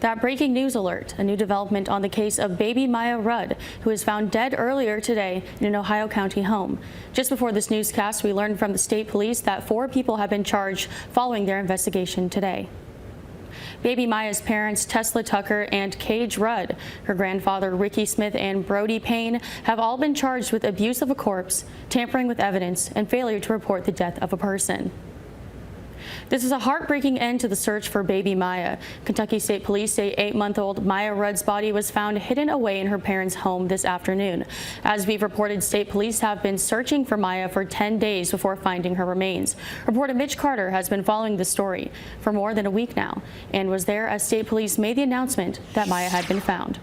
That breaking news alert, a new development on the case of baby Miya Rudd, who was found dead earlier today in an Ohio County home. Just before this newscast, we learned from the state police that 4 people have been charged following their investigation today. Baby Miya's parents, Tesla Tucker and Cage Rudd, her grandfather, Ricky Smith, and Brody Payne, have all been charged with abuse of a corpse, tampering with evidence, and failure to report the death of a person. This is a heartbreaking end to the search for baby Miya. Kentucky State Police say 8-month-old Miya Rudd's body was found hidden away in her parents' home this afternoon. As we've reported, state police have been searching for Miya for 10 days before finding her remains. Reporter Mitch Carter has been following the story for more than a week now and was there as state police made the announcement that Miya had been found.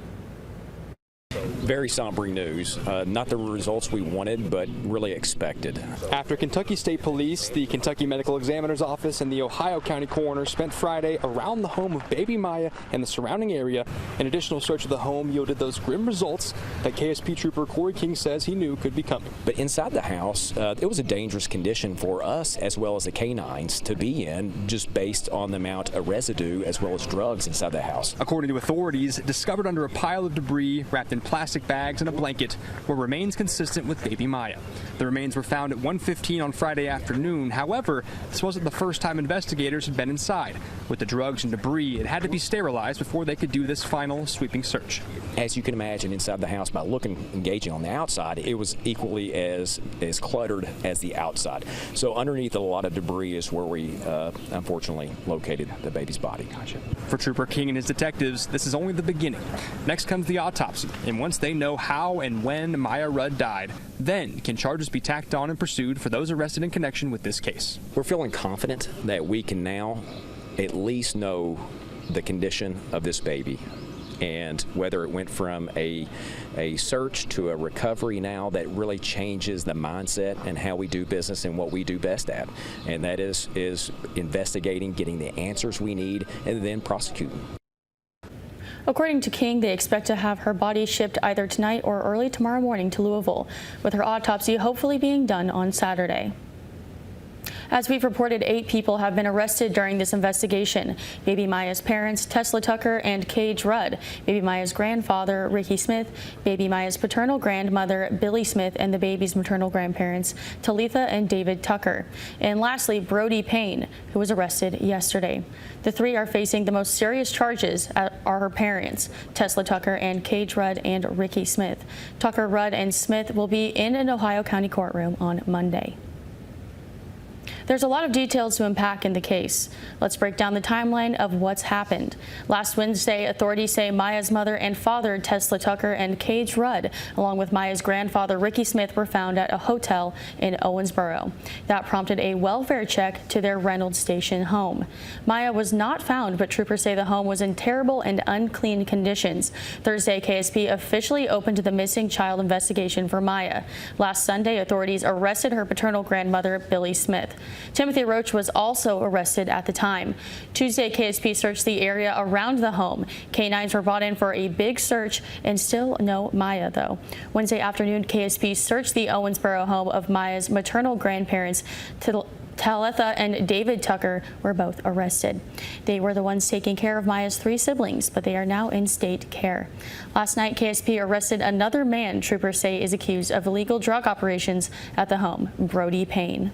Very somber news. Not the results we wanted, but really expected. After Kentucky State Police, the Kentucky Medical Examiner's Office, and the Ohio County Coroner spent Friday around the home of baby Miya and the surrounding area, an additional search of the home yielded those grim results that KSP Trooper Corey King says he knew could be coming. But inside the house, it was a dangerous condition for us as well as the canines to be in, just based on the amount of residue as well as drugs inside the house. According to authorities, discovered under a pile of debris wrapped in plastic bags and a blanket were remains consistent with baby Miya. The remains were found at 1:15 on Friday afternoon. However, this wasn't the first time investigators had been inside. With the drugs and debris, it had to be sterilized before they could do this final sweeping search. As you can imagine, inside the house, by engaging on the outside, it was equally as cluttered as the outside. So underneath a lot of debris is where we unfortunately located the baby's body. Gotcha. For Trooper King and his detectives, this is only the beginning. Next comes the autopsy, and once they know how and when Miya Rudd died, then can charges be tacked on and pursued for those arrested in connection with this case. We're feeling confident that we can now at least know the condition of this baby and whether it went from a search to a recovery now that really changes the mindset and how we do business and what we do best at. And that is investigating, getting the answers we need, and then prosecuting. According to King, they expect to have her body shipped either tonight or early tomorrow morning to Louisville, with her autopsy hopefully being done on Saturday. As we've reported, 8 people have been arrested during this investigation. Baby Miya's parents, Tesla Tucker and Cage Rudd, baby Miya's grandfather, Ricky Smith, baby Miya's paternal grandmother, Billy Smith, and the baby's maternal grandparents, Talitha and David Tucker. And lastly, Brody Payne, who was arrested yesterday. The 3 are facing the most serious charges are her parents, Tesla Tucker and Cage Rudd and Ricky Smith. Tucker, Rudd, and Smith will be in an Ohio County courtroom on Monday. There's a lot of details to unpack in the case. Let's break down the timeline of what's happened. Last Wednesday, authorities say Miya's mother and father, Tesla Tucker and Cage Rudd, along with Miya's grandfather, Ricky Smith, were found at a hotel in Owensboro. That prompted a welfare check to their Reynolds Station home. Miya was not found, but troopers say the home was in terrible and unclean conditions. Thursday, KSP officially opened the missing child investigation for Miya. Last Sunday, authorities arrested her paternal grandmother, Billy Smith. Timothy Roach was also arrested at the time. Tuesday, KSP searched the area around the home. Canines were brought in for a big search and still no Miya, though. Wednesday afternoon, KSP searched the Owensboro home of Miya's maternal grandparents. Talitha and David Tucker were both arrested. They were the ones taking care of Miya's 3 siblings, but they are now in state care. Last night, KSP arrested another man troopers say is accused of illegal drug operations at the home, Brody Payne.